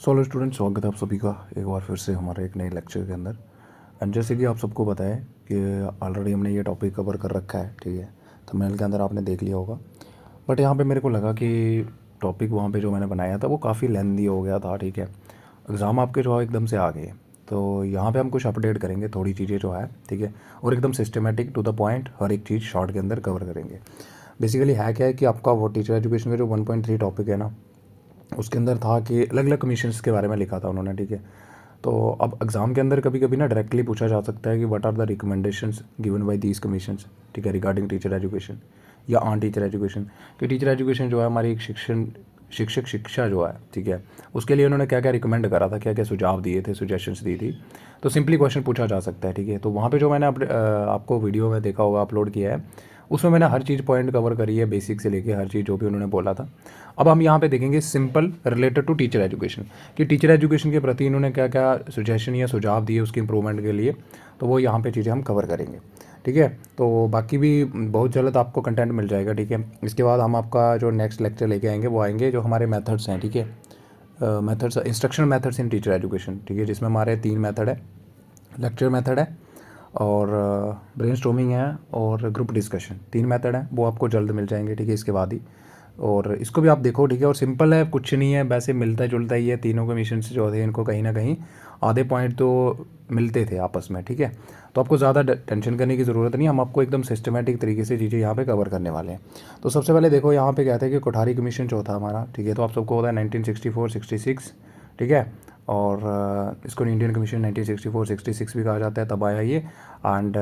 Hello student, स्वागत है आप सभी का एक बार फिर से हमारे एक नए लेक्चर के अंदर। एंड जैसे कि आप सबको पता है कि ऑलरेडी हमने ये टॉपिक कवर कर रखा है, ठीक है। थंबनेल के अंदर आपने देख लिया होगा। बट यहाँ पे मेरे को लगा कि टॉपिक वहाँ पे जो मैंने बनाया था वो काफ़ी लेंदी हो गया था, ठीक है। एग्ज़ाम आपके जो है एकदम से आ गए, तो यहाँ पे हम कुछ अपडेट करेंगे, थोड़ी चीज़ें जो है, ठीक है। और एकदम सिस्टमेटिक टू द पॉइंट हर एक चीज़ शॉर्ट के अंदर कवर करेंगे। बेसिकली है क्या है कि आपका वो टीचर एजुकेशन का जो 1.3 टॉपिक है ना, उसके अंदर था कि अलग अलग कमीशंस के बारे में लिखा था उन्होंने, ठीक है। तो अब एग्ज़ाम के अंदर कभी कभी ना डायरेक्टली पूछा जा सकता है कि what are the recommendations given by these commissions, ठीक है, रिगार्डिंग टीचर एजुकेशन या ऑन टीचर एजुकेशन। कि टीचर एजुकेशन जो है हमारी एक शिक्षा जो है, ठीक है, उसके लिए उन्होंने क्या क्या रिकमेंड करा था, क्या क्या सुझाव दिए थे, सुजेशंस दी थी। तो सिंपली क्वेश्चन पूछा जा सकता है, ठीक है। तो वहाँ पे जो मैंने आपको वीडियो में देखा होगा, अपलोड किया है, उसमें मैंने हर चीज़ पॉइंट कवर करी है, बेसिक से लेके हर चीज़ जो भी उन्होंने बोला था। अब हम यहाँ पे देखेंगे simple related to teacher education, कि टीचर एजुकेशन के प्रति इन्होंने क्या क्या सजेशन या सुझाव दिए उसके इंप्रूवमेंट के लिए। तो वो यहाँ पे चीज़ें हम कवर करेंगे, ठीक है। तो बाकी भी बहुत जल्द आपको कंटेंट मिल जाएगा, ठीक है। इसके बाद हम आपका जो नेक्स्ट लेक्चर लेके आएंगे वो आएंगे जो हमारे मेथड्स हैं, ठीक है। Methods, instruction methods in teacher education, ठीक है, जिसमें हमारे 3 मेथड है। लेक्चर मेथड है और ब्रेनस्टॉर्मिंग है और ग्रुप डिस्कशन, 3 मेथड है, वो आपको जल्द मिल जाएंगे, ठीक है, इसके बाद ही। और इसको भी आप देखो, ठीक है। और सिंपल है, कुछ नहीं है, वैसे मिलता जुलता ही है। तीनों के मिशन जो थे इनको कहीं ना कहीं आधे पॉइंट तो मिलते थे आपस में, ठीक है। तो आपको ज़्यादा टेंशन करने की ज़रूरत नहीं, हम आपको एकदम सिस्टमेटिक तरीके से चीज़ें यहाँ पे कवर करने वाले हैं। तो सबसे पहले देखो यहाँ पे कहते हैं कि कोठारी कमीशन जो था हमारा, ठीक है, तो आप सबको होता है 1964-66, ठीक है। और इसको इंडियन कमीशन 1964-66 भी कहा जाता है, तब आया ये। एंड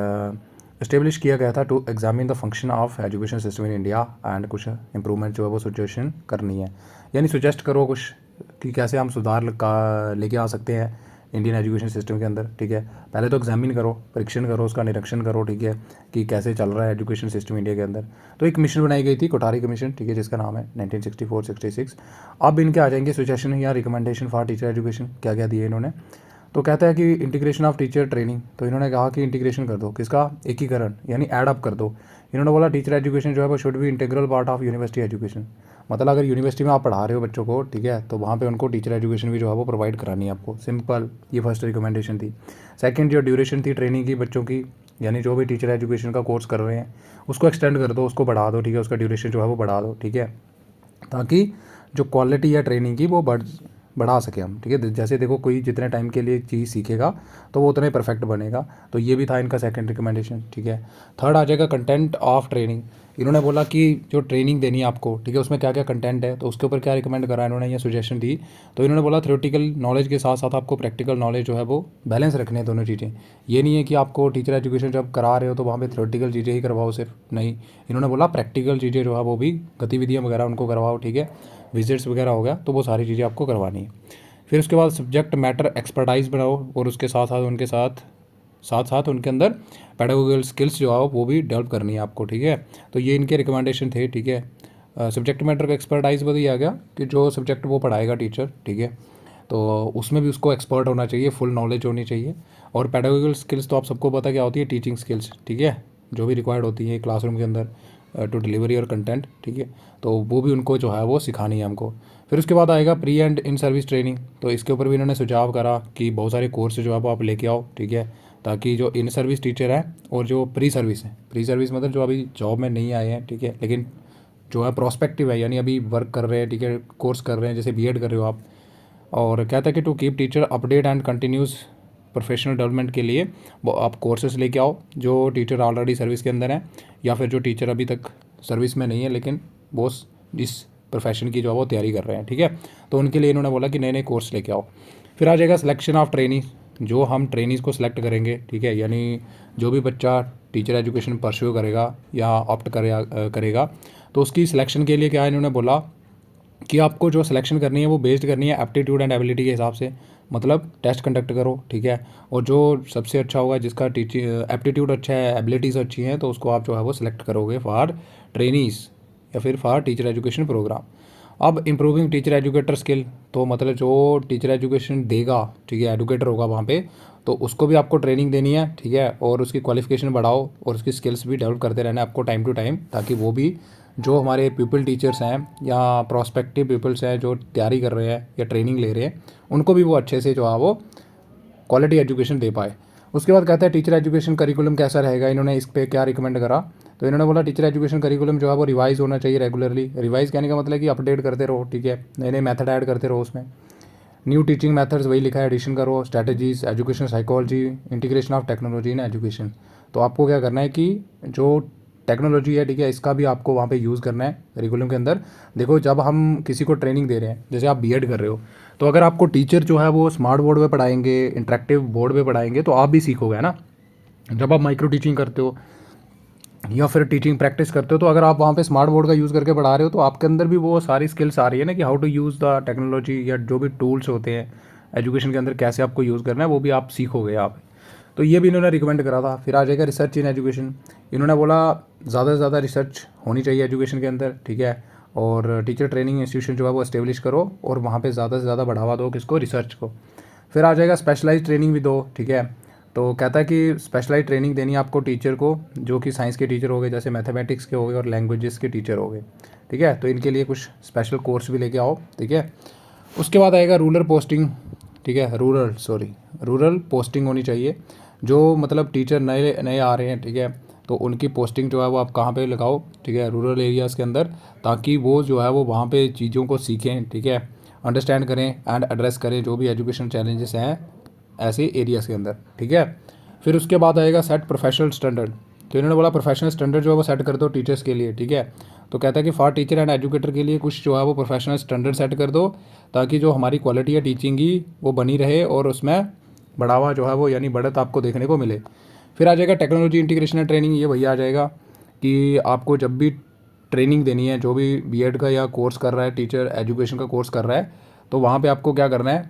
इस्टेब्लिश किया गया था to examine the function of education system in India and कुछ इंप्रूवमेंट जो है वो सजेशन करनी है, यानी सुजेस्ट करो कुछ कि कैसे हम सुधार का लेके आ सकते हैं इंडियन एजुकेशन सिस्टम के अंदर, ठीक है। पहले तो एग्जामिन करो, परीक्षण करो, उसका निरीक्षण करो, ठीक है, कि कैसे चल रहा है एजुकेशन सिस्टम इंडिया के अंदर। तो एक कमीशन बनाई गई थी, कोठारी कमीशन, ठीक है, जिसका नाम है 1964-66। अब इनके आ जाएंगे सजेशन या रिकमेंडेशन फॉर टीचर एजुकेशन, क्या क्या दिए इन्होंने। तो कहता है कि इंटीग्रेशन ऑफ टीचर ट्रेनिंग, तो इन्होंने कहा कि इंटीग्रेशन कर दो, किसका, एकीकरण, यानी ऐड अप कर दो। इन्होंने बोला टीचर एजुकेशन जो है वो should be integral part of university education. मतलब अगर यूनिवर्सिटी में आप पढ़ा रहे हो बच्चों को, ठीक है, तो वहाँ पे उनको टीचर एजुकेशन भी जो है वो प्रोवाइड करानी है आपको, सिंपल। ये फर्स्ट रिकमेंडेशन थी। सेकंड, जो ड्यूरेशन थी ट्रेनिंग की बच्चों की, यानी जो भी टीचर एजुकेशन का कोर्स कर रहे हैं उसको एक्सटेंड कर दो, उसको बढ़ा दो, ठीक है, उसका ड्यूरेशन जो है वो बढ़ा दो, ठीक है, ताकि जो क्वालिटी है ट्रेनिंग की वो बढ़ा सके हम, ठीक है। जैसे देखो, कोई जितने टाइम के लिए चीज़ सीखेगा तो वो उतना ही परफेक्ट बनेगा। तो ये भी था इनका सेकंड रिकमेंडेशन, ठीक है। थर्ड आ जाएगा कंटेंट ऑफ ट्रेनिंग। इन्होंने बोला कि जो ट्रेनिंग देनी है आपको, ठीक है, उसमें क्या क्या कंटेंट है, तो उसके ऊपर क्या रिकमेंड करा इन्होंने, ये सजेशन दी। तो इन्होंने बोला थ्योरेटिकल नॉलेज के साथ साथ आपको प्रैक्टिकल नॉलेज जो है वो बैलेंस रखने हैं दोनों चीज़ें। ये नहीं है कि आपको टीचर एजुकेशन जब करा रहे हो तो वहाँ पे थ्योरेटिकल चीज़ें ही करवाओ सिर्फ, नहीं। इन्होंने बोला प्रैक्टिकल चीज़ें जो है वो भी, गतिविधियाँ वगैरह उनको करवाओ, ठीक है, विजिट्स वगैरह हो गया, तो वो सारी चीज़ें आपको करवानी है। फिर उसके बाद सब्जेक्ट मैटर एक्सपर्टाइज बनाओ, और उसके साथ साथ उनके अंदर पेडागोगिकल स्किल्स जो है वो भी डेवलप करनी है आपको, ठीक है। तो ये इनके रिकमेंडेशन थे, ठीक है। सब्जेक्ट मैटर का एक्सपर्टाइज भी आ गया कि जो सब्जेक्ट वो पढ़ाएगा टीचर, ठीक है, तो उसमें भी उसको एक्सपर्ट होना चाहिए, फुल नॉलेज होनी चाहिए। और पेडागोगिकल स्किल्स तो आप सबको पता क्या होती है, टीचिंग स्किल्स, ठीक है, जो भी रिक्वायर्ड होती है क्लासरूम के अंदर टू डिलीवरी और कंटेंट, ठीक है। तो वो भी उनको जो है वो सिखानी है हमको। फिर उसके बाद आएगा pre and in service training. तो इसके ऊपर भी इन्होंने सुझाव करा कि बहुत सारे कोर्स जो है वो आप लेके आओ, ठीक है, ताकि जो इन सर्विस टीचर है और जो प्री सर्विस है, प्री सर्विस मतलब जो अभी जॉब में नहीं आए हैं, ठीक है, लेकिन जो है प्रोस्पेक्टिव है, यानी अभी वर्क कर रहे हैं, ठीक है, कोर्स कर रहे हैं, जैसे बीएड कर रहे हो आप। और कहता है कि to keep teacher update and continuous professional development के लिए वो आप कोर्सेज लेके आओ, जो टीचर ऑलरेडी सर्विस के अंदर हैं या फिर जो टीचर अभी तक सर्विस में नहीं है लेकिन वो इस प्रोफेशन की जो है वो तैयारी कर रहे हैं, ठीक है। तो उनके लिए इन्होंने बोला कि नए नए कोर्स लेके आओ। फिर आ जाएगा सिलेक्शन ऑफ ट्रेनिंग, जो हम ट्रेनिंग्स को सिलेक्ट करेंगे, ठीक है, यानी जो भी बच्चा टीचर एजुकेशन परस्यू करेगा या ऑप्ट करेगा, तो उसकी सिलेक्शन के लिए क्या इन्होंने बोला कि आपको जो सिलेक्शन करनी है वो बेस्ड करनी है एप्टीट्यूड एंड एबिलिटी के हिसाब से। मतलब टेस्ट कंडक्ट करो, ठीक है, और जो सबसे अच्छा होगा, जिसका टीचिंग एप्टीट्यूड अच्छा है, एबिलिटीज़ अच्छी हैं, तो उसको आप जो है वो सिलेक्ट करोगे फॉर ट्रेनीज़ या फिर फॉर टीचर एजुकेशन प्रोग्राम। अब इम्प्रूविंग टीचर एजुकेटर स्किल, तो मतलब जो टीचर एजुकेशन देगा, ठीक है, एडुकेटर होगा वहाँ पे, तो उसको भी आपको ट्रेनिंग देनी है, ठीक है, और उसकी क्वालिफिकेशन बढ़ाओ और उसकी स्किल्स भी डेवलप करते रहना है आपको टाइम टू टाइम, ताकि वो भी जो हमारे पीपल टीचर्स हैं या प्रोस्पेक्टिव पीपल्स हैं जो तैयारी कर रहे हैं या ट्रेनिंग ले रहे हैं, उनको भी वो अच्छे से जो है वो क्वालिटी एजुकेशन दे पाए। उसके बाद कहता है टीचर एजुकेशन करिकुलम कैसा रहेगा, इन्होंने इस पे क्या रिकमेंड करा। तो इन्होंने बोला टीचर एजुकेशन करिकुलम जो है वो रिवाइज होना चाहिए रेगुलरली। रिवाइज कहने का मतलब कि अपडेट करते रहो, ठीक है, नए नए मेथड ऐड करते रहो उसमें। न्यू टीचिंग मेथड्स वही लिखा है, एडिशन करो, strategies, education psychology, integration of technology in education. तो आपको क्या करना है कि जो टेक्नोलॉजी है, ठीक है, इसका भी आपको वहाँ पे यूज़ करना है करिकुलम के अंदर। देखो जब हम किसी को ट्रेनिंग दे रहे हैं, जैसे आप बीएड कर रहे हो, तो अगर आपको टीचर जो है वो स्मार्ट बोर्ड पे पढ़ाएंगे, इंटरेक्टिव बोर्ड पे पढ़ाएंगे, तो आप भी सीखोगे ना। जब आप माइक्रो टीचिंग करते हो या फिर टीचिंग प्रैक्टिस करते हो, तो अगर आप वहाँ पे स्मार्ट बोर्ड का यूज़ करके पढ़ा रहे हो, तो आपके अंदर भी वो सारी स्किल्स आ रही है ना कि how to use the technology, या जो भी टूल्स होते हैं एजुकेशन के अंदर कैसे आपको यूज़ करना है, वो भी आप सीखोगे आप। तो ये भी इन्होंने रिकमेंड करा था। फिर आ जाएगा रिसर्च इन एजुकेशन। इन्होंने बोला ज़्यादा से ज़्यादा रिसर्च होनी चाहिए एजुकेशन के अंदर, ठीक है, और टीचर ट्रेनिंग इंस्टीट्यूशन जो है वो एस्टेब्लिश करो और वहाँ पे ज़्यादा से ज़्यादा बढ़ावा दो किसको, रिसर्च को। फिर आ जाएगा स्पेशलाइज ट्रेनिंग भी दो, ठीक है। तो कहता है कि स्पेशलाइज ट्रेनिंग देनी है आपको टीचर को, जो कि साइंस के टीचर हो गए, जैसे मैथमेटिक्स के हो गए और लैंग्वेजेस के टीचर हो गए, ठीक है। तो इनके लिए कुछ स्पेशल कोर्स भी लेके आओ, ठीक है। उसके बाद आएगा रूरल पोस्टिंग, ठीक है, रूरल पोस्टिंग होनी चाहिए। जो मतलब टीचर नए नए आ रहे हैं, ठीक है, तो उनकी पोस्टिंग जो है वो आप कहाँ पे लगाओ, ठीक है, रूरल एरियाज़ के अंदर, ताकि वो जो है वो वहाँ पे चीज़ों को सीखें, ठीक है, अंडरस्टैंड करें एंड एड्रेस करें जो भी एजुकेशन चैलेंजेस हैं ऐसे एरियाज़ के अंदर, ठीक है। फिर उसके बाद आएगा सेट प्रोफेशनल स्टैंडर्ड। तो इन्होंने बोला प्रोफेशनल स्टैंडर्ड जो है वो सेट कर दो टीचर्स के लिए, ठीक है। तो कहता है कि फॉर टीचर एंड एजुकेटर के लिए कुछ जो है वो प्रोफेशनल स्टैंडर्ड सेट कर दो, ताकि जो हमारी क्वालिटी है टीचिंग की वो बनी रहे और उसमें बढ़ावा जो है वो यानी बढ़त आपको देखने को मिले। फिर आ जाएगा टेक्नोलॉजी इंटीग्रेशन एंड ट्रेनिंग। ये भैया आ जाएगा कि आपको जब भी ट्रेनिंग देनी है, जो भी बीएड का या कोर्स कर रहा है, टीचर एजुकेशन का कोर्स कर रहा है, तो वहाँ पे आपको क्या करना है,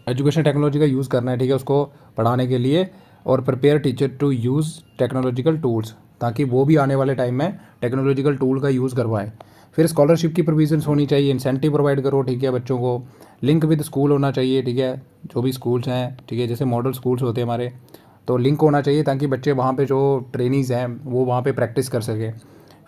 एजुकेशन टेक्नोलॉजी का यूज़ करना है, ठीक है, उसको पढ़ाने के लिए। और prepare teacher to use technological tools, ताकि वो भी आने वाले टाइम में टेक्नोलॉजिकल टूल का यूज़ करवाएं। फिर स्कॉलरशिप की प्रोविजंस होनी चाहिए, इंसेंटिव प्रोवाइड करो, ठीक है, बच्चों को। लिंक विद स्कूल होना चाहिए, ठीक है, जो भी स्कूल्स हैं, ठीक है, जैसे मॉडल स्कूल्स होते हैं हमारे, तो लिंक होना चाहिए ताकि बच्चे वहाँ पे जो ट्रेनीज़ हैं वो वहाँ पे प्रैक्टिस कर सकें।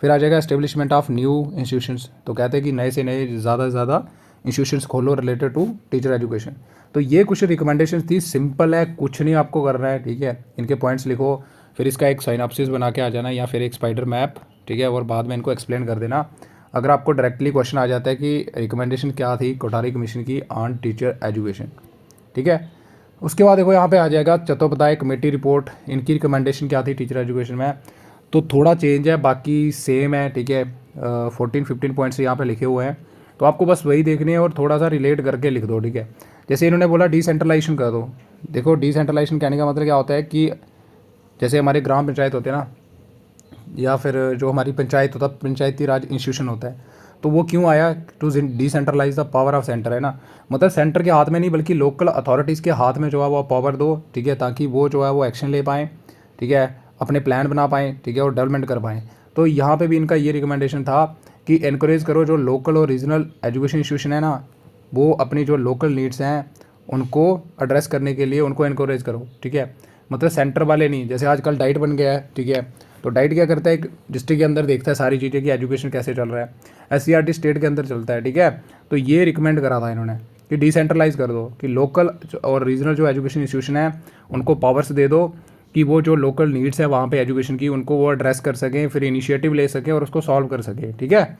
फिर आ जाएगा एस्टेब्लिशमेंट ऑफ न्यू इंस्टीट्यूशंस। तो कहते हैं कि नए से नए ज़्यादा से ज़्यादा इंस्टीट्यूशंस खोलो रिलेटेड टू टीचर एजुकेशन। तो ये कुछ रिकमेंडेशंस थी, सिंपल है, कुछ नहीं आपको करना है, ठीक है। इनके पॉइंट्स लिखो, फिर इसका एक साइनॉप्सिस बना के आ जाना या फिर एक स्पाइडर मैप, ठीक है, और बाद में इनको एक्सप्लेन कर देना। अगर आपको डायरेक्टली क्वेश्चन आ जाता है कि रिकमेंडेशन क्या थी कोठारी कमीशन की ऑन टीचर एजुकेशन, ठीक है। उसके बाद देखो यहाँ पे आ जाएगा चट्टोपाध्याय कमेटी रिपोर्ट, इनकी रिकमेंडेशन क्या थी टीचर एजुकेशन में। तो थोड़ा चेंज है, बाकी सेम है, ठीक है। 14-15 पॉइंट्स यहाँ पे लिखे हुए हैं, तो आपको बस वही देखनी है और थोड़ा सा रिलेट करके लिख दो, ठीक है। जैसे इन्होंने बोला डिसेंट्रलाइजेशन कर दो। देखो डिसेंट्रलाइजेशन कहने का मतलब क्या होता है कि जैसे हमारे ग्राम पंचायत होते हैं ना, या फिर जो हमारी पंचायत होता है, पंचायती राज इंस्टीट्यूशन होता है, तो वो क्यों आया, to decentralise the power of centre, है ना। मतलब सेंटर के हाथ में नहीं बल्कि लोकल अथॉरिटीज़ के हाथ में जो है वो पावर दो, ठीक है, ताकि वो जो है वो एक्शन ले पाएँ, ठीक है, अपने प्लान बना पाएँ, ठीक है, और डेवलपमेंट कर पाएँ। तो यहाँ पे भी इनका ये रिकमेंडेशन था कि इनक्रेज करो जो लोकल और रीजनल एजुकेशन इंस्टीट्यूशन है ना, वो अपनी जो लोकल नीड्स हैं उनको एड्रेस करने के लिए उनको इनक्रेज करो, ठीक है। मतलब सेंटर वाले नहीं, जैसे आजकल डाइट बन गया है, ठीक है, तो डाइट क्या करता है, एक डिस्ट्रिक्ट के अंदर देखता है सारी चीज़ें कि एजुकेशन कैसे चल रहा है, SCRT स्टेट के अंदर चलता है, ठीक है। तो ये रिकमेंड करा था इन्होंने कि डिसेंट्रलाइज कर दो, कि लोकल और रीजनल जो एजुकेशन इंस्टीट्यूशन है उनको पावर्स दे दो कि वो जो लोकल नीड्स है वहाँ पे एजुकेशन की उनको वो एड्रेस कर सकें, फिर इनिशिएटिव ले सकें और उसको सॉल्व कर सकें, ठीक है।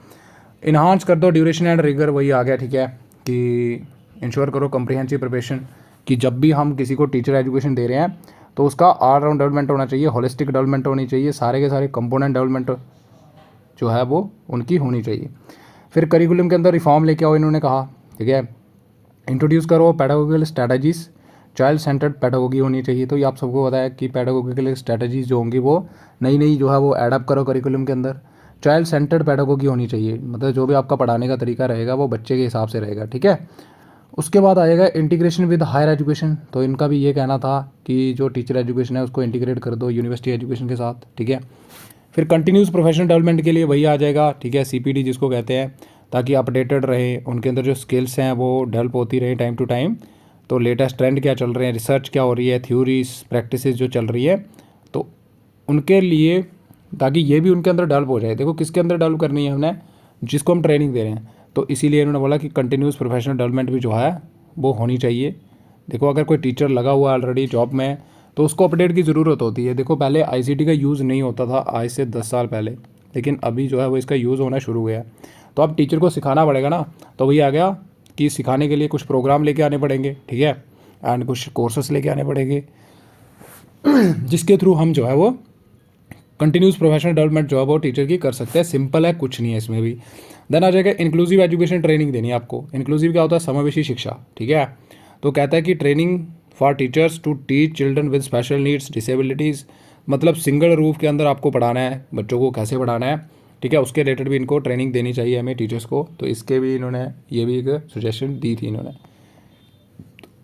इन्हांस कर दो ड्यूरेशन एंड रिगर, वही आ गया, ठीक है, कि इंश्योर करो कम्प्रीहेंसिव प्रिपरेशन, कि जब भी हम किसी को टीचर एजुकेशन दे रहे हैं तो उसका ऑल राउंड डेवलपमेंट होना चाहिए, होलिस्टिक डेवलपमेंट होनी चाहिए, सारे के सारे कंपोनेंट डेवलपमेंट जो है वो उनकी होनी चाहिए। फिर करिकुलम के अंदर रिफॉर्म लेके आओ, इन्होंने कहा, ठीक है। इंट्रोड्यूस करो पैडागोगिकल स्ट्रैटेजीज, चाइल्ड सेंटर्ड पैडागोगी होनी चाहिए। तो ये आप सबको पता है कि पैडागोगिकल स्ट्रैटेजीज जो होंगी वो नई नई जो है वो एडअप करो करिकुलम के अंदर। चाइल्ड सेंटर्ड पैडागोगी होनी चाहिए, मतलब जो भी आपका पढ़ाने का तरीका रहेगा वो बच्चे के हिसाब से रहेगा, ठीक है। उसके बाद आएगा इंटीग्रेशन विद हायर एजुकेशन। तो इनका भी ये कहना था कि जो टीचर एजुकेशन है उसको इंटीग्रेट कर दो यूनिवर्सिटी एजुकेशन के साथ, ठीक है। फिर कंटिन्यूस प्रोफेशनल डेवलपमेंट के लिए वही आ जाएगा, ठीक है, CPD जिसको कहते हैं, ताकि अपडेटेड रहे, उनके अंदर जो स्किल्स हैं वो डेवलप होती रहे टाइम टू टाइम। तो लेटेस्ट ट्रेंड क्या चल रहे हैं, रिसर्च क्या हो रही है, थ्योरीज प्रैक्टिसेस जो चल रही है, तो उनके लिए ताकि ये भी उनके अंदर डेवलप हो जाए। देखो किसके अंदर डेवलप करनी है हमने, जिसको हम ट्रेनिंग दे रहे हैं। तो इसीलिए इन्होंने बोला कि कंटिन्यूस प्रोफेशनल डेवलपमेंट भी जो है वो होनी चाहिए। देखो अगर कोई टीचर लगा हुआ है ऑलरेडी जॉब में तो उसको अपडेट की ज़रूरत होती है। देखो पहले आईसीटी का यूज़ नहीं होता था आज से 10 साल पहले, लेकिन अभी जो है वो इसका यूज़ होना शुरू हो गया। तो अब टीचर को सिखाना पड़ेगा ना, तो वही आ गया कि सिखाने के लिए कुछ प्रोग्राम लेके आने पड़ेंगे, ठीक है, एंड कुछ कोर्सेस लेके आने पड़ेंगे जिसके थ्रू हम जो है वो कंटिन्यूस प्रोफेशनल डेवलपमेंट जो है वो टीचर की कर सकते हैं। सिंपल है, कुछ नहीं है इसमें भी। देन आ जाएगा इंक्लूसिव एजुकेशन ट्रेनिंग देनी है आपको। इंक्लूसिव क्या होता है, समावेशी शिक्षा, ठीक है। तो कहता है कि training for teachers to teach children with special needs disabilities, मतलब सिंगल रूफ के अंदर आपको पढ़ाना है, बच्चों को कैसे पढ़ाना है, ठीक है, उसके रिलेटेड भी इनको ट्रेनिंग देनी चाहिए हमें टीचर्स को। तो इसके भी इन्होंने ये भी एक सजेशन दी थी इन्होंने।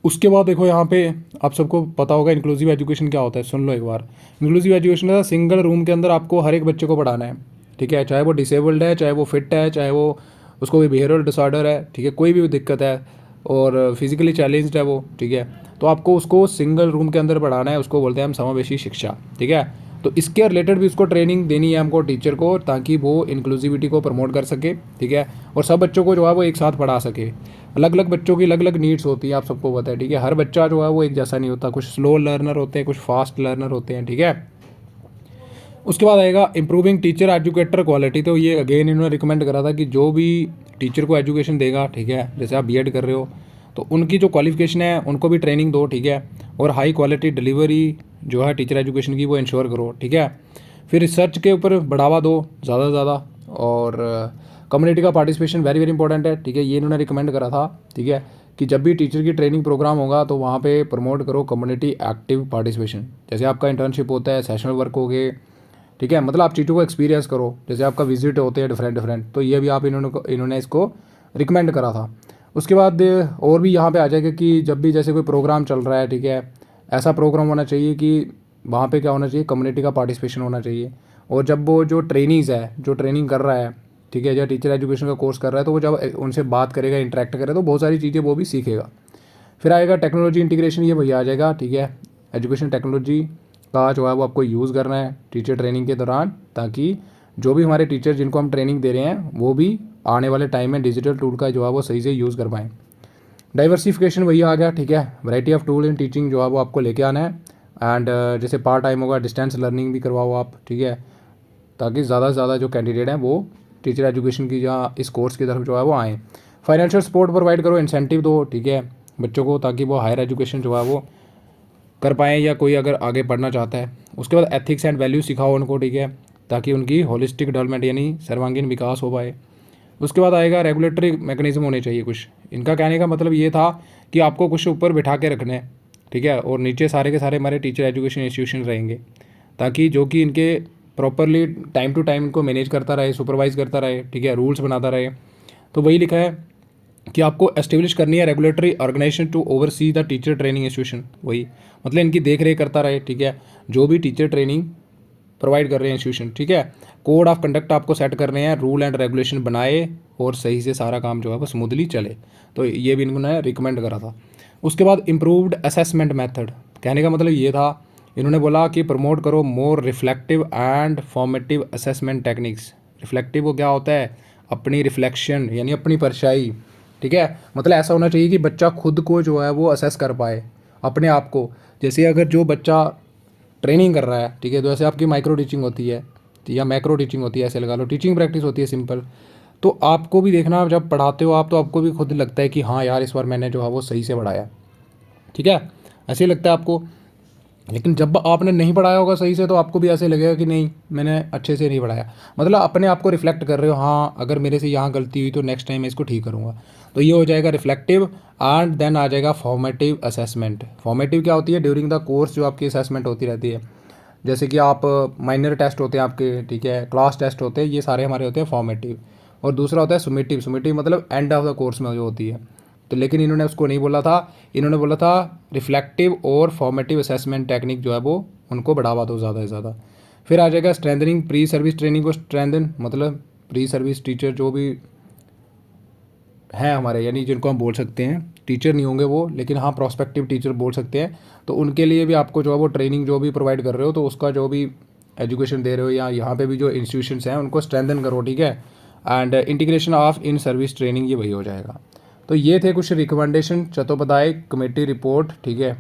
उसके बाद देखो यहाँ पे आप सबको पता होगा इंक्लूसिव एजुकेशन क्या होता है, सुन लो एक बार। इंक्लूसिव एजुकेशन का सिंगल रूम के अंदर आपको हर एक बच्चे को पढ़ाना है, ठीक है, चाहे वो डिसेबल्ड है, चाहे वो फिट है, चाहे वो उसको कोई बिहेवियरल डिसऑर्डर है, ठीक है, कोई भी दिक्कत है और फिजिकली चैलेंज्ड है वो, ठीक है, तो आपको उसको सिंगल रूम के अंदर पढ़ाना है। उसको बोलते हैं हम समावेशी शिक्षा, ठीक है। तो इसके रिलेटेड भी उसको ट्रेनिंग देनी है हमको टीचर को, ताकि वो इंक्लूसिविटी को प्रमोट कर सके, ठीक है, और सब बच्चों को जो है वो एक साथ पढ़ा सके। अलग अलग बच्चों की अलग अलग नीड्स होती है, आप सबको पता है, ठीक है। हर बच्चा जो है वो एक जैसा नहीं होता, कुछ स्लो लर्नर होते हैं, कुछ फास्ट लर्नर होते हैं, ठीक है। उसके बाद आएगा इंप्रूविंग टीचर एजुकेटर क्वालिटी। तो ये अगेन इन्होंने रिकमेंड करा था कि जो भी टीचर को एजुकेशन देगा, ठीक है, जैसे आप बीएड कर रहे हो तो उनकी जो क्वालिफिकेशन है उनको भी ट्रेनिंग दो, ठीक है, और हाई क्वालिटी डिलीवरी जो है टीचर एजुकेशन की वो इंश्योर करो, ठीक है। फिर रिसर्च के ऊपर बढ़ावा दो ज़्यादा से ज़्यादा, और कम्युनिटी का पार्टिसिपेशन वेरी वेरी इंपॉर्टेंट है, ठीक है, ये इन्होंने रिकमेंड करा था, ठीक है, कि जब भी टीचर की ट्रेनिंग प्रोग्राम होगा तो वहाँ पे प्रमोट करो कम्युनिटी एक्टिव पार्टिसिपेशन। जैसे आपका इंटर्नशिप होता है, सेशनल वर्क हो गए, ठीक है, मतलब आप चीज़ों को एक्सपीरियंस करो, जैसे आपका विजिट होते हैं डिफरेंट डिफरेंट, तो ये भी आप इन्होंने इसको रिकमेंड करा था। उसके बाद और भी यहाँ पे आ जाएगा कि जब भी जैसे कोई प्रोग्राम चल रहा है, ठीक है, ऐसा प्रोग्राम होना चाहिए कि वहाँ पे क्या होना चाहिए, कम्युनिटी का पार्टिसिपेशन होना चाहिए। और जब वो जो ट्रेनीज़ है, जो ट्रेनिंग कर रहा है, ठीक है, या टीचर एजुकेशन का कोर्स कर रहा है, तो वो जब उनसे बात करेगा, इंटरेक्ट करेगा, तो बहुत सारी चीज़ें वो भी सीखेगा। फिर आएगा टेक्नोलॉजी इंटीग्रेशन, ये भैया आ जाएगा, ठीक है। एजुकेशन टेक्नोलॉजी का जो है वो आपको यूज़ करना है टीचर ट्रेनिंग के दौरान, ताकि जो भी हमारे टीचर जिनको हम ट्रेनिंग दे रहे हैं वो भी आने वाले टाइम में डिजिटल टूल का जो है वो सही से यूज़ कर पाएँ। डाइवर्सिफिकेशन वही आ गया, ठीक है, variety of tool in teaching जो है वो आपको लेके आना है। एंड जैसे पार्ट टाइम होगा, डिस्टेंस लर्निंग भी करवाओ आप, ठीक है, ताकि ज़्यादा से ज़्यादा जो कैंडिडेट हैं वो टीचर एजुकेशन की जहाँ इस कोर्स की तरफ जो है वो आएँ। फाइनेंशियल सपोर्ट प्रोवाइड करो, इंसेंटिव दो, ठीक है, बच्चों को, ताकि वो हायर एजुकेशन जो है वो कर पाएँ, या कोई अगर आगे पढ़ना चाहता है। उसके बाद एथिक्स एंड वैल्यूज सिखाओ उनको, ठीक है, ताकि उनकी होलिस्टिक डेवलपमेंट यानी सर्वांगीण विकास हो पाए। उसके बाद आएगा रेगुलेटरी मैकेनिज्म होने चाहिए कुछ। इनका कहने का मतलब ये था कि आपको कुछ ऊपर बिठा के रखने हैं, ठीक है, और नीचे सारे के सारे हमारे टीचर एजुकेशन इंस्टीट्यूशन रहेंगे, ताकि जो कि इनके प्रॉपरली टाइम टू टाइम इनको मैनेज करता रहे, सुपरवाइज करता रहे, ठीक है, रूल्स बनाता रहे। तो वही लिखा है कि आपको एस्टेब्लिश करनी है regulatory organisation to oversee the teacher training institution. वही मतलब इनकी देख रेख करता रहे, ठीक है, जो भी टीचर ट्रेनिंग प्रोवाइड कर रहे हैं इंस्टीट्यूशन, ठीक है। कोड ऑफ कंडक्ट आपको सेट करने हैं, रूल एंड रेगुलेशन बनाए, और सही से सारा काम जो है वो स्मूथली चले। तो ये भी इन्होंने रिकमेंड करा था। उसके बाद इम्प्रूव्ड असेसमेंट मेथड, कहने का मतलब ये था, इन्होंने बोला कि प्रमोट करो more reflective and formative assessment techniques. Reflective वो क्या होता है, अपनी रिफ्लेक्शन यानी अपनी परछाई, ठीक है, मतलब ऐसा होना चाहिए कि बच्चा खुद को जो है वो असेस कर पाए अपने आप को। जैसे अगर जो बच्चा ट्रेनिंग कर रहा है, ठीक है, तो ऐसे आपकी माइक्रो टीचिंग होती है या मैक्रो टीचिंग होती है, ऐसे लगा लो, टीचिंग प्रैक्टिस होती है सिंपल। तो आपको भी देखना, जब पढ़ाते हो आप, तो आपको भी खुद लगता है कि हाँ यार इस बार मैंने जो है वो सही से पढ़ाया, ठीक है, ऐसे ही लगता है आपको। लेकिन जब आपने नहीं पढ़ाया होगा सही से, तो आपको भी ऐसे लगेगा कि नहीं मैंने अच्छे से नहीं पढ़ाया। मतलब अपने आप को रिफ्लेक्ट कर रहे हो, हाँ अगर मेरे से यहाँ गलती हुई तो नेक्स्ट टाइम मैं इसको ठीक करूँगा। तो ये हो जाएगा रिफ्लेक्टिव। एंड देन आ जाएगा फॉर्मेटिव असेसमेंट। फॉर्मेटिव क्या होती है, ड्यूरिंग द कोर्स जो आपकी असेसमेंट होती रहती है, जैसे कि आप माइनर टेस्ट होते हैं आपके, ठीक है, क्लास टेस्ट होते हैं, ये सारे हमारे होते हैं फॉर्मेटिव। और दूसरा होता है सुमेटिव। सुमेटिव मतलब एंड ऑफ द कोर्स में जो होती है। तो लेकिन इन्होंने उसको नहीं बोला था, इन्होंने बोला था रिफ्लेक्टिव और फॉर्मेटिव असेसमेंट टेक्निक जो है वो उनको बढ़ावा दो ज़्यादा से ज़्यादा। फिर आ जाएगा स्ट्रेंथनिंग प्री सर्विस ट्रेनिंग को स्ट्रेंथन, मतलब प्री सर्विस टीचर जो भी हैं हमारे, यानी जिनको हम बोल सकते हैं, टीचर नहीं होंगे वो, लेकिन हाँ प्रोस्पेक्टिव टीचर बोल सकते हैं, तो उनके लिए भी आपको जो है वो ट्रेनिंग जो भी प्रोवाइड कर रहे हो, तो उसका जो भी एजुकेशन दे रहे हो या यहाँ पे भी जो इंस्टीट्यूशंस हैं उनको स्ट्रेंथन करो, ठीक है। And integration of in service training, ये वही हो जाएगा। तो ये थे कुछ रिकमेंडेशन चट्टोपाध्याय कमेटी रिपोर्ट, ठीक है।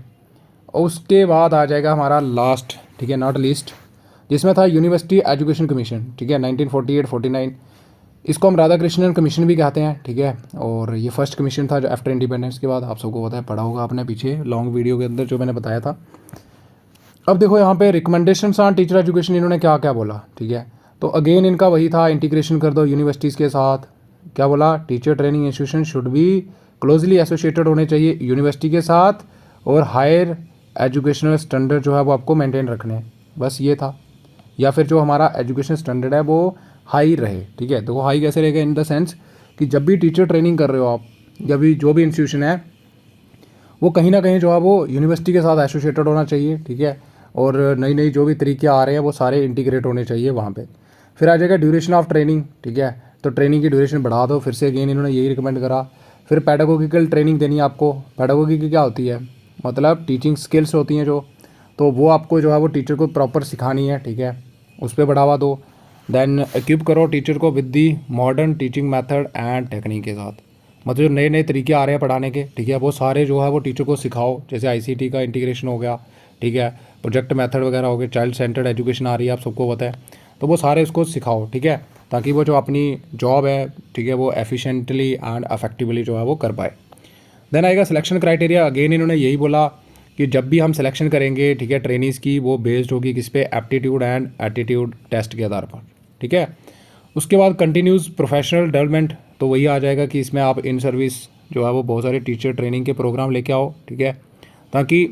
और उसके बाद आ जाएगा हमारा लास्ट, ठीक है, नॉट लीस्ट, जिसमें था यूनिवर्सिटी एजुकेशन कमीशन, ठीक है, 1948-49। इसको हम राधा कृष्णन कमीशन भी कहते हैं, ठीक है। और ये फर्स्ट कमीशन था जो आफ्टर इंडिपेंडेंस के बाद, आप सबको पता है, पढ़ा होगा आपने पीछे लॉन्ग वीडियो के अंदर जो मैंने बताया था। अब देखो यहाँ पे रिकमेंडेशंस ऑन टीचर एजुकेशन इन्होंने क्या क्या बोला, ठीक है। तो अगेन इनका वही था, इंटीग्रेशन कर दो यूनिवर्सिटीज़ के साथ। क्या बोला, teacher training institution should be closely associated होने चाहिए यूनिवर्सिटी के साथ, और हायर एजुकेशनल स्टैंडर्ड जो है वो आपको मेंटेन रखने हैं, बस ये था। या फिर जो हमारा एजुकेशन स्टैंडर्ड है वो हाई रहे, ठीक है। देखो हाई कैसे रहेगा, इन द सेंस कि जब भी टीचर ट्रेनिंग कर रहे हो आप, जब भी जो भी इंस्टीट्यूशन है वो कहीं ना कहीं जो है वो यूनिवर्सिटी के साथ एसोसिएटेड होना चाहिए, ठीक है। और नई नई जो भी तरीके आ रहे हैं वो सारे इंटीग्रेट होने चाहिए वहाँ पे। फिर आ जाएगा ड्यूरेशन ऑफ ट्रेनिंग, ठीक है। तो ट्रेनिंग की ड्यूरेशन बढ़ा दो, फिर से अगेन इन्होंने यही रिकमेंड करा। फिर पैडागोगिकल ट्रेनिंग देनी है आपको। पैडागोगी की क्या होती है, मतलब टीचिंग स्किल्स होती हैं जो, तो वो आपको जो है वो टीचर को प्रॉपर सिखानी है, ठीक है, उस पर बढ़ावा दो। देन इक्विप करो टीचर को with the modern teaching method and technique के साथ, मतलब जो नए नए तरीके आ रहे हैं पढ़ाने के, ठीक है, वो सारे जो है वो टीचर को सिखाओ। जैसे आईसीटी का इंटीग्रेशन हो गया, ठीक है, प्रोजेक्ट मेथड वगैरह हो गए, चाइल्ड सेंटर्ड एजुकेशन आ रही है, आप सबको पता है, तो वो सारे उसको सिखाओ, ठीक है, ताकि वो जो अपनी जॉब है, ठीक है, वो एफिशिएंटली एंड अफेक्टिवली जो है वो कर पाए। देन आएगा सिलेक्शन क्राइटेरिया। अगेन इन्होंने यही बोला कि जब भी हम सिलेक्शन करेंगे, ठीक है, ट्रेनीज की, वो बेस्ड होगी किस पे, एप्टीट्यूड एंड एटीट्यूड टेस्ट के आधार पर, ठीक है। उसके बाद कंटिन्यूस प्रोफेशनल डेवलपमेंट, तो वही आ जाएगा कि इसमें आप इन सर्विस जो है वो बहुत सारे टीचर ट्रेनिंग के प्रोग्राम लेके आओ, ठीक है, ताकि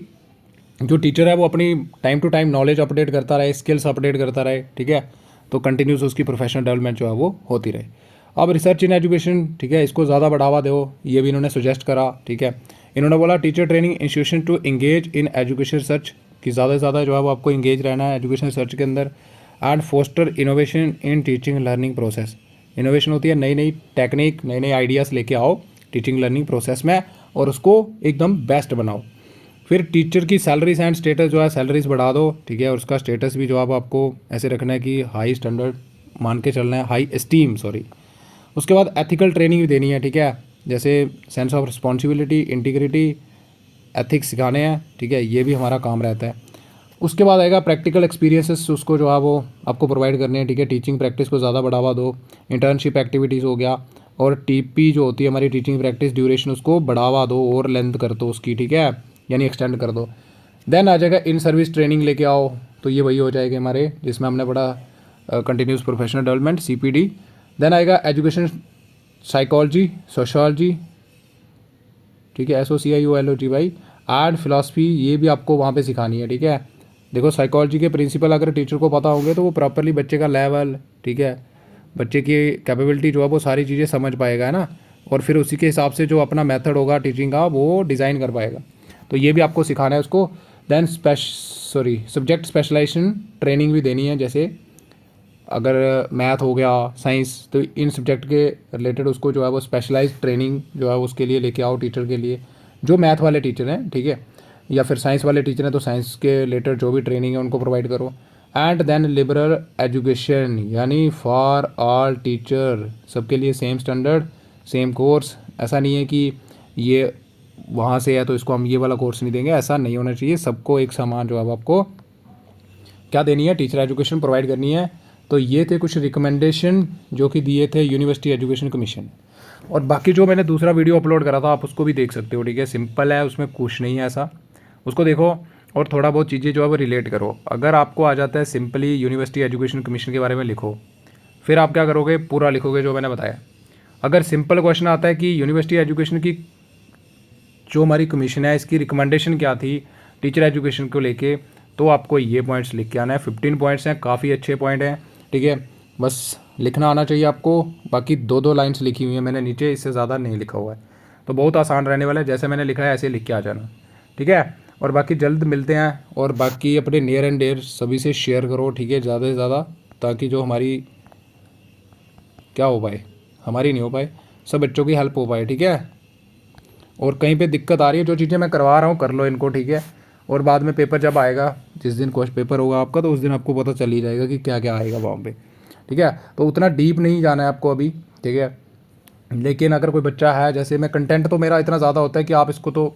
जो टीचर है वो अपनी time to time knowledge update करता रहे, स्किल्स अपडेट करता रहे, ठीक है। तो कंटिन्यूस उसकी प्रोफेशनल डेवलपमेंट जो है वो होती रहे। अब रिसर्च इन एजुकेशन, ठीक है, इसको ज़्यादा बढ़ावा दो, ये भी इन्होंने सजेस्ट करा, ठीक है। इन्होंने बोला teacher training institution to engage in education research, कि ज़्यादा से ज़्यादा जो है वो आपको इंगेज रहना है एजुकेशन रिसर्च के अंदर। And foster innovation in teaching learning process. Innovation होती है नई नई टेक्निक, नए नए आइडियाज़ लेके आओ टीचिंग लर्निंग प्रोसेस में और उसको एकदम बेस्ट बनाओ। फिर टीचर की सैलरीज एंड स्टेटस जो है, सैलरीज बढ़ा दो, ठीक है, और उसका स्टेटस भी जो है आपको ऐसे रखना है कि हाई स्टैंडर्ड मान के चलना है, हाई एस्टीम, सॉरी। उसके बाद एथिकल ट्रेनिंग भी देनी है, ठीक है, जैसे sense of responsibility, integrity, ethics सिखाने हैं, ठीक है, ये भी हमारा काम रहता है। उसके बाद आएगा प्रैक्टिकल एक्सपीरियंसेस, उसको जो है वो आपको प्रोवाइड करने हैं, ठीक है। टीचिंग प्रैक्टिस को ज़्यादा बढ़ावा दो, इंटर्नशिप एक्टिविटीज़ हो गया, और टीपी जो होती है हमारी टीचिंग प्रैक्टिस ड्यूरेशन, उसको बढ़ावा दो और लेंथ कर दो उसकी, ठीक है, यानी एक्सटेंड कर दो। देन आ जाएगा इन सर्विस ट्रेनिंग लेके आओ, तो ये वही हो जाएगा हमारे, जिसमें हमने पढ़ा continuous professional development, CPD। Then आएगा एजुकेशन साइकोलॉजी, सोशोलॉजी, ठीक है, SOCIOLOG भाई, एंड फिलासफी, ये भी आपको वहाँ पे सिखानी है, ठीक है। देखो साइकोलॉजी के प्रिंसिपल अगर टीचर को पता होंगे तो वो प्रॉपरली बच्चे का लेवल, ठीक है, बच्चे की कैपेबिलिटी जो है वो सारी चीज़ें समझ पाएगा, है ना, और फिर उसी के हिसाब से जो अपना मेथड होगा टीचिंग का वो डिज़ाइन कर पाएगा, तो ये भी आपको सिखाना है उसको। देन सब्जेक्ट स्पेशलाइजेशन ट्रेनिंग भी देनी है, जैसे अगर मैथ हो गया, साइंस, तो इन सब्जेक्ट के रिलेटेड उसको जो है वो स्पेशलाइज्ड ट्रेनिंग जो है उसके लिए लेके आओ टीचर के लिए, जो मैथ वाले टीचर हैं, ठीक है, या फिर साइंस वाले टीचर हैं तो साइंस के रिलेटेड जो भी ट्रेनिंग है उनको प्रोवाइड करो। एंड देन लिबरल एजुकेशन, यानी फॉर ऑल टीचर, सबके लिए सेम स्टैंडर्ड, सेम कोर्स। ऐसा नहीं है कि ये वहाँ से है तो इसको हम ये वाला कोर्स नहीं देंगे, ऐसा नहीं होना चाहिए। सबको एक समान जो है आपको क्या देनी है, टीचर एजुकेशन प्रोवाइड करनी है। तो ये थे कुछ रिकमेंडेशन जो कि दिए थे यूनिवर्सिटी एजुकेशन कमीशन। और बाकी जो मैंने दूसरा वीडियो अपलोड करा था आप उसको भी देख सकते हो, ठीक है, सिंपल है, उसमें कुछ नहीं है ऐसा, उसको देखो और थोड़ा बहुत चीज़ें जो है वो रिलेट करो। अगर आपको आ जाता है सिंपली यूनिवर्सिटी एजुकेशन कमीशन के बारे में लिखो, फिर आप क्या करोगे, पूरा लिखोगे जो मैंने बताया। अगर सिंपल क्वेश्चन आता है कि यूनिवर्सिटी एजुकेशन की जो हमारी कमीशन है इसकी रिकमेंडेशन क्या थी टीचर एजुकेशन को लेके, तो आपको ये पॉइंट्स लिख के आना है। 15 पॉइंट्स हैं, काफ़ी अच्छे पॉइंट हैं, ठीक है, बस लिखना आना चाहिए आपको। बाकी 2-2 लाइन्स लिखी हुई हैं मैंने नीचे, इससे ज़्यादा नहीं लिखा हुआ है, तो बहुत आसान रहने वाला है। जैसे मैंने लिखा है ऐसे लिख के आ जाना, ठीक है। और बाकी जल्द मिलते हैं, और बाकी अपने नियर एंड डियर सभी से शेयर करो, ठीक है, ज़्यादा से ज़्यादा, ताकि जो हमारी क्या हो पाए, हमारी नहीं हो पाए, सब बच्चों की हेल्प हो पाए, ठीक है। और कहीं पे दिक्कत आ रही है, जो चीज़ें मैं करवा रहा हूँ कर लो इनको, ठीक है। और बाद में पेपर जब आएगा जिस दिन क्वेश्चन पेपर होगा आपका तो उस दिन आपको पता चल ही जाएगा कि क्या क्या आएगा वहाँ पे, ठीक है। तो उतना डीप नहीं जाना है आपको अभी, ठीक है। लेकिन अगर कोई बच्चा है, जैसे मैं कंटेंट तो मेरा इतना ज़्यादा होता है कि आप इसको तो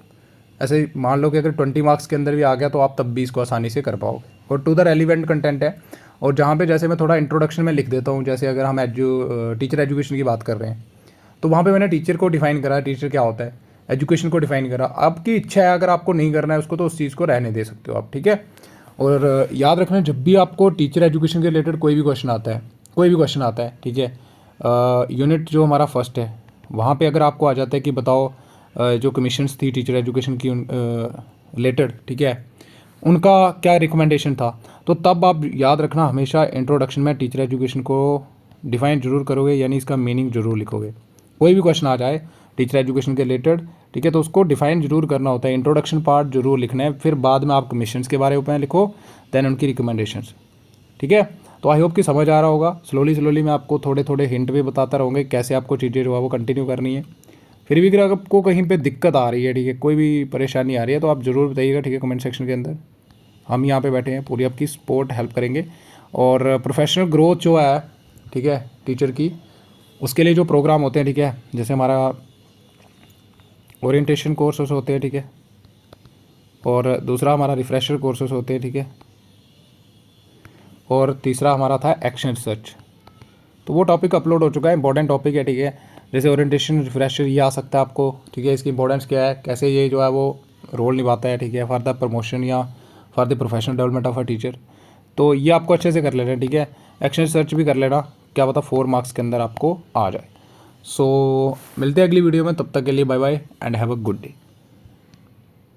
ऐसे मान लो कि अगर 20 मार्क्स के अंदर भी आ गया तो आप तब भी इसको आसानी से कर पाओगे, और टू द रेलिवेंट कंटेंट है। और जहाँ पे जैसे मैं थोड़ा इंट्रोडक्शन में लिख देता हूँ, जैसे अगर हम टीचर एजुकेशन की बात कर रहे हैं तो वहाँ पे मैंने टीचर को डिफाइन करा, टीचर क्या होता है, एजुकेशन को डिफाइन करा। आपकी इच्छा है, अगर आपको नहीं करना है उसको तो उस चीज़ को रहने दे सकते हो आप, ठीक है। और याद रखना, जब भी आपको टीचर एजुकेशन के रिलेटेड कोई भी क्वेश्चन आता है, कोई भी क्वेश्चन आता है, ठीक है, यूनिट जो हमारा फर्स्ट है वहाँ पे अगर आपको आ जाता है कि बताओ जो कमीशंस थी टीचर एजुकेशन की रिलेटेड, ठीक है, उनका क्या रिकमेंडेशन था, तो तब आप याद रखना हमेशा इंट्रोडक्शन में टीचर एजुकेशन को डिफाइन जरूर करोगे, यानी इसका मीनिंग जरूर लिखोगे। कोई भी क्वेश्चन आ जाए टीचर एजुकेशन के रिलेटेड, ठीक है, तो उसको डिफाइन जरूर करना होता है, इंट्रोडक्शन पार्ट जरूर लिखना है, फिर बाद में आप कमीशंस के बारे में लिखो, दैन उनकी रिकमेंडेशंस, ठीक है। तो आई होप कि समझ आ रहा होगा। स्लोली मैं आपको थोड़े थोड़े हिंट भी बताता रहूँगा कैसे आपको चीज़ें जो है वो कंटिन्यू करनी है। फिर भी अगर आपको कहीं पे दिक्कत आ रही है, ठीक है, कोई भी परेशानी आ रही है तो आप ज़रूर बताइएगा, ठीक है, कमेंट सेक्शन के अंदर। हम यहाँ पे बैठे हैं, पूरी आपकी सपोर्ट हेल्प करेंगे। और प्रोफेशनल ग्रोथ जो है, ठीक है, टीचर की, उसके लिए जो प्रोग्राम होते हैं, ठीक है, जैसे हमारा ओरिएंटेशन कोर्सेस होते हैं, ठीक है, और दूसरा हमारा रिफ्रेशर कोर्सेस होते हैं, ठीक है, और तीसरा हमारा था एक्शन रिसर्च। तो वो टॉपिक अपलोड हो चुका है, इंपॉर्टेंट टॉपिक है, ठीक है। जैसे ओरिएंटेशन, रिफ्रेशर, ये आ सकता है आपको, ठीक है, इसकी इंपॉर्टेंस क्या है, कैसे ये जो है वो रोल निभाता है, ठीक है, फॉर द प्रमोशन या for the professional development of a teacher. तो ये आपको अच्छे से कर लेना है, ठीक है। एक्शन रिसर्च भी कर लेना, क्या पता 4 मार्क्स के अंदर आपको आ जाए। सो मिलते हैं अगली वीडियो में, तब तक के लिए bye bye and have a good day.